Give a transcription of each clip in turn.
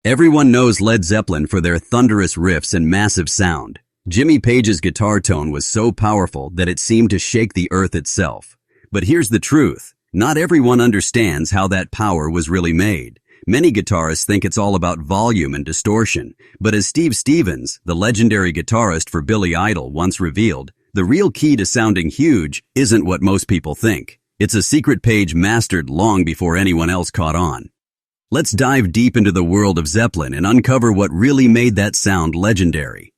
Everyone knows Led Zeppelin for their thunderous riffs and massive sound. Jimmy Page's guitar tone was so powerful that it seemed to shake the earth itself. But here's the truth. Not everyone understands how that power was really made. Many guitarists think it's all about volume and distortion. But as Steve Stevens, the legendary guitarist for Billy Idol, once revealed, the real key to sounding huge isn't what most people think. It's a secret Page mastered long before anyone else caught on. Let's dive deep into the world of Zeppelin and uncover what really made that sound legendary.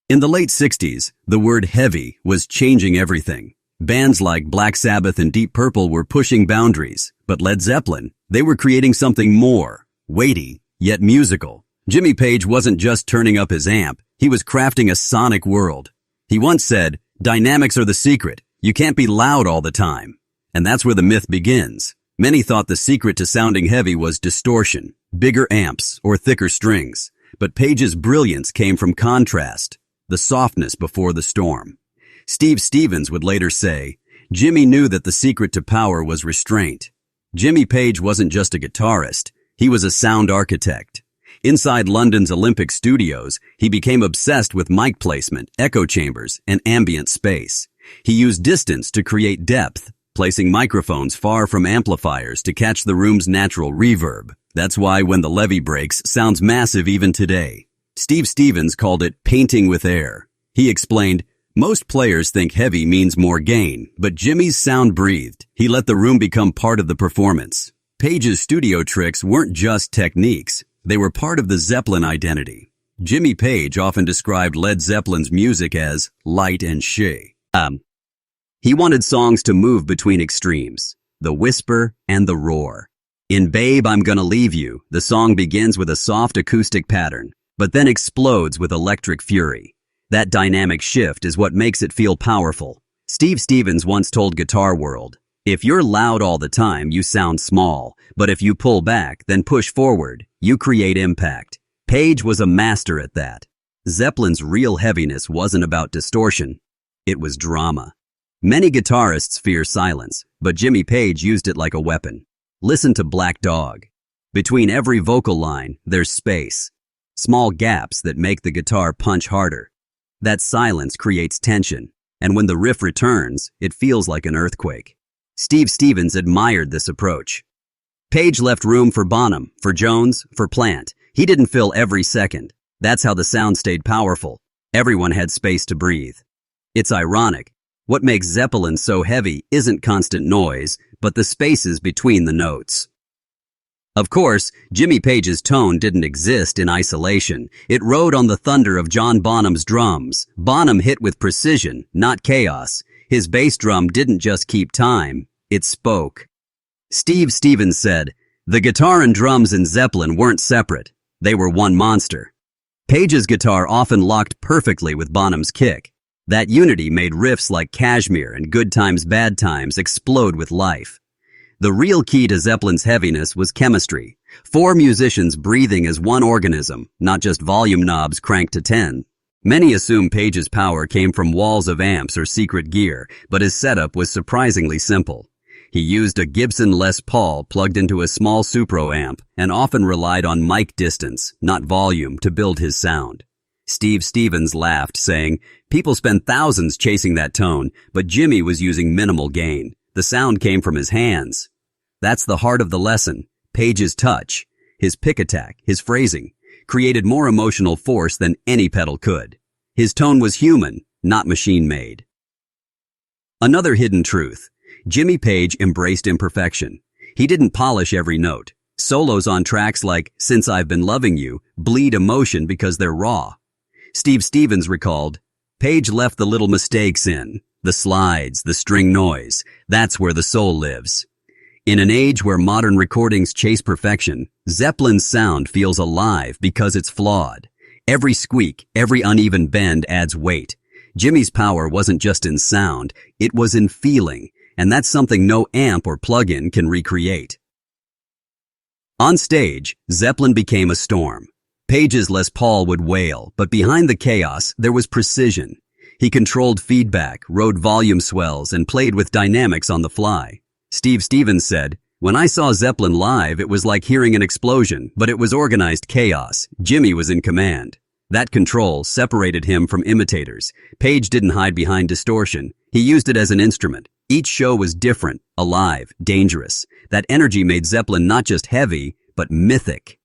In the late 60s, the word heavy was changing everything. Bands like Black Sabbath and Deep Purple were pushing boundaries, but Led Zeppelin, they were creating something more, weighty, yet musical. Jimmy Page wasn't just turning up his amp, he was crafting a sonic world. He once said, "Dynamics are the secret. You can't be loud all the time." And that's where the myth begins. Many thought the secret to sounding heavy was distortion, bigger amps, or thicker strings. But Page's brilliance came from contrast, the softness before the storm. Steve Stevens would later say, Jimmy knew that the secret to power was restraint. Jimmy Page wasn't just a guitarist, he was a sound architect. Inside London's Olympic studios, he became obsessed with mic placement, echo chambers, and ambient space. He used distance to create depth, placing microphones far from amplifiers to catch the room's natural reverb. That's why When the Levee Breaks sounds massive even today. Steve Stevens called it painting with air. He explained, most players think heavy means more gain, but Jimmy's sound breathed. He let the room become part of the performance. Page's studio tricks weren't just techniques. They were part of the Zeppelin identity. Jimmy Page often described Led Zeppelin's music as light and shea. He wanted songs to move between extremes, the whisper and the roar. In Babe, I'm Gonna Leave You, the song begins with a soft acoustic pattern, but then explodes with electric fury. That dynamic shift is what makes it feel powerful. Steve Stevens once told Guitar World, if you're loud all the time, you sound small, but if you pull back, then push forward, you create impact. Page was a master at that. Zeppelin's real heaviness wasn't about distortion, it was drama. Many guitarists fear silence, but Jimmy Page used it like a weapon. Listen to Black Dog. Between every vocal line, there's space. Small gaps that make the guitar punch harder. That silence creates tension, and when the riff returns, it feels like an earthquake. Steve Stevens admired this approach. Page left room for Bonham, for Jones, for Plant. He didn't fill every second. That's how the sound stayed powerful. Everyone had space to breathe. It's ironic. What makes Zeppelin so heavy isn't constant noise, but the spaces between the notes. Of course, Jimmy Page's tone didn't exist in isolation. It rode on the thunder of John Bonham's drums. Bonham hit with precision, not chaos. His bass drum didn't just keep time, it spoke. Steve Stevens said, the guitar and drums in Zeppelin weren't separate. They were one monster. Page's guitar often locked perfectly with Bonham's kick. That unity made riffs like Kashmir and Good Times, Bad Times explode with life. The real key to Zeppelin's heaviness was chemistry. 4 musicians breathing as one organism, not just volume knobs cranked to 10. Many assume Page's power came from walls of amps or secret gear, but his setup was surprisingly simple. He used a Gibson Les Paul plugged into a small Supro amp and often relied on mic distance, not volume, to build his sound. Steve Stevens laughed, saying, people spend thousands chasing that tone, but Jimmy was using minimal gain. The sound came from his hands. That's the heart of the lesson. Page's touch, his pick attack, his phrasing, created more emotional force than any pedal could. His tone was human, not machine-made. Another hidden truth. Jimmy Page embraced imperfection. He didn't polish every note. Solos on tracks like Since I've Been Loving You bleed emotion because they're raw. Steve Stevens recalled, Page left the little mistakes in, the slides, the string noise. That's where the soul lives. In an age where modern recordings chase perfection, Zeppelin's sound feels alive because it's flawed. Every squeak, every uneven bend adds weight. Jimmy's power wasn't just in sound, it was in feeling, and that's something no amp or plug-in can recreate. On stage, Zeppelin became a storm. Page's Les Paul would wail, but behind the chaos, there was precision. He controlled feedback, rode volume swells, and played with dynamics on the fly. Steve Stevens said, When I saw Zeppelin live, it was like hearing an explosion, but it was organized chaos. Jimmy was in command. That control separated him from imitators. Page didn't hide behind distortion. He used it as an instrument. Each show was different, alive, dangerous. That energy made Zeppelin not just heavy, but mythic.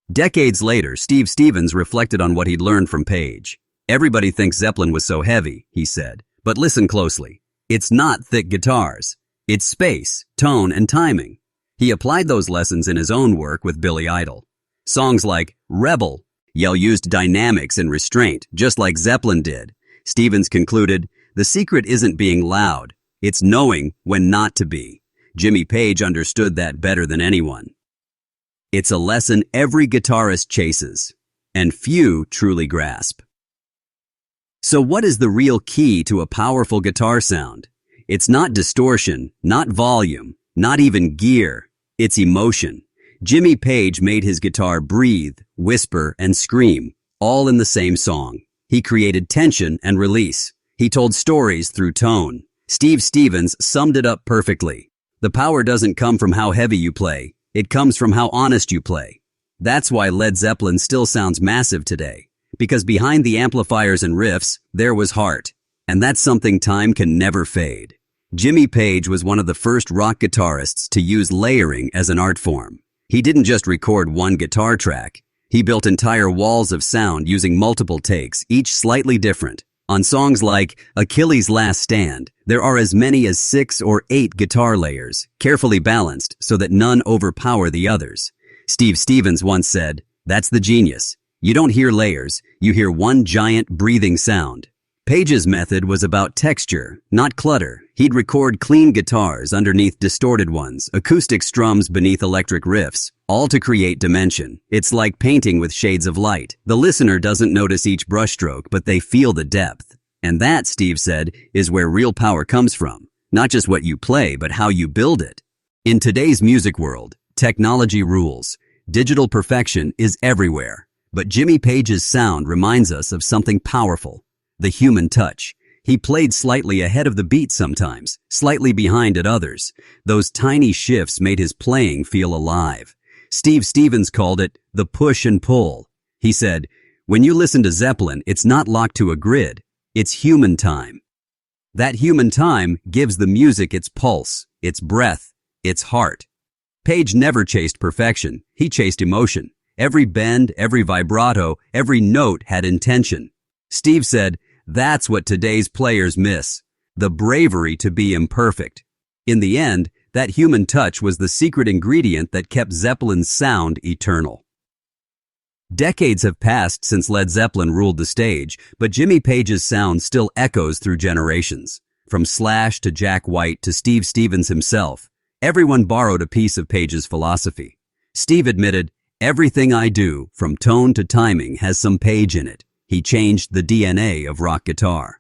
Decades later, Steve Stevens reflected on what he'd learned from Page. Everybody thinks Zeppelin was so heavy, he said. But listen closely. It's not thick guitars. It's space, tone, and timing. He applied those lessons in his own work with Billy Idol. Songs like Rebel used dynamics and restraint, just like Zeppelin did. Stevens concluded, the secret isn't being loud. It's knowing when not to be. Jimmy Page understood that better than anyone. It's a lesson every guitarist chases, and few truly grasp. So what is the real key to a powerful guitar sound? It's not distortion, not volume, not even gear. It's emotion. Jimmy Page made his guitar breathe, whisper, and scream, all in the same song. He created tension and release. He told stories through tone. Steve Stevens summed it up perfectly. The power doesn't come from how heavy you play. It comes from how honest you play. That's why Led Zeppelin still sounds massive today. Because behind the amplifiers and riffs, there was heart. And that's something time can never fade. Jimmy Page was one of the first rock guitarists to use layering as an art form. He didn't just record one guitar track. He built entire walls of sound using multiple takes, each slightly different. On songs like Achilles' Last Stand, there are as many as 6 or 8 guitar layers, carefully balanced so that none overpower the others. Steve Stevens once said, "That's the genius. You don't hear layers, you hear one giant breathing sound." Page's method was about texture, not clutter. He'd record clean guitars underneath distorted ones, acoustic strums beneath electric riffs, all to create dimension. It's like painting with shades of light. The listener doesn't notice each brushstroke, but they feel the depth. And that, Steve said, is where real power comes from. Not just what you play, but how you build it. In today's music world, technology rules. Digital perfection is everywhere. But Jimmy Page's sound reminds us of something powerful. The human touch. He played slightly ahead of the beat sometimes, slightly behind at others. Those tiny shifts made his playing feel alive. Steve Stevens called it the push and pull. He said, when you listen to Zeppelin, it's not locked to a grid. It's human time. That human time gives the music its pulse, its breath, its heart. Page never chased perfection. He chased emotion. Every bend, every vibrato, every note had intention. Steve said, that's what today's players miss, the bravery to be imperfect. In the end, that human touch was the secret ingredient that kept Zeppelin's sound eternal. Decades have passed since Led Zeppelin ruled the stage, but Jimmy Page's sound still echoes through generations. From Slash to Jack White to Steve Stevens himself, everyone borrowed a piece of Page's philosophy. Steve admitted, everything I do, from tone to timing, has some Page in it. He changed the DNA of rock guitar.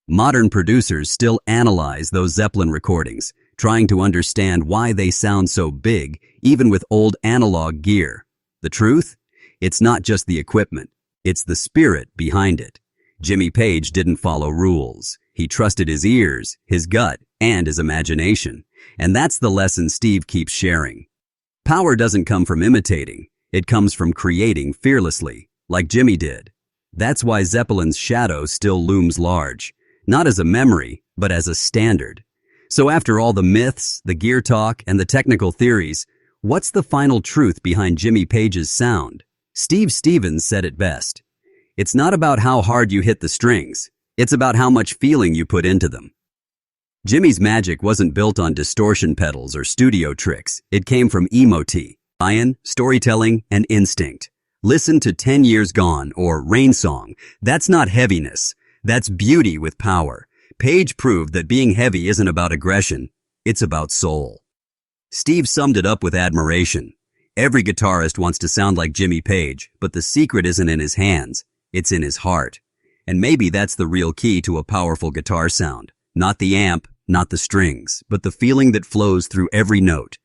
Modern producers still analyze those Zeppelin recordings, trying to understand why they sound so big, even with old analog gear. The truth? It's not just the equipment. It's the spirit behind it. Jimmy Page didn't follow rules. He trusted his ears, his gut, and his imagination. And that's the lesson Steve keeps sharing. Power doesn't come from imitating. It comes from creating fearlessly, like Jimmy did. That's why Zeppelin's shadow still looms large, not as a memory, but as a standard. So after all the myths, the gear talk, and the technical theories, what's the final truth behind Jimmy Page's sound? Steve Stevens said it best. It's not about how hard you hit the strings. It's about how much feeling you put into them. Jimmy's magic wasn't built on distortion pedals or studio tricks. It came from emotion, storytelling, and instinct. Listen to 10 Years Gone or Rain Song. That's not heaviness. That's beauty with power. Page proved that being heavy isn't about aggression. It's about soul. Steve summed it up with admiration. Every guitarist wants to sound like Jimmy Page, but the secret isn't in his hands. It's in his heart. And maybe that's the real key to a powerful guitar sound. Not the amp, not the strings, but the feeling that flows through every note.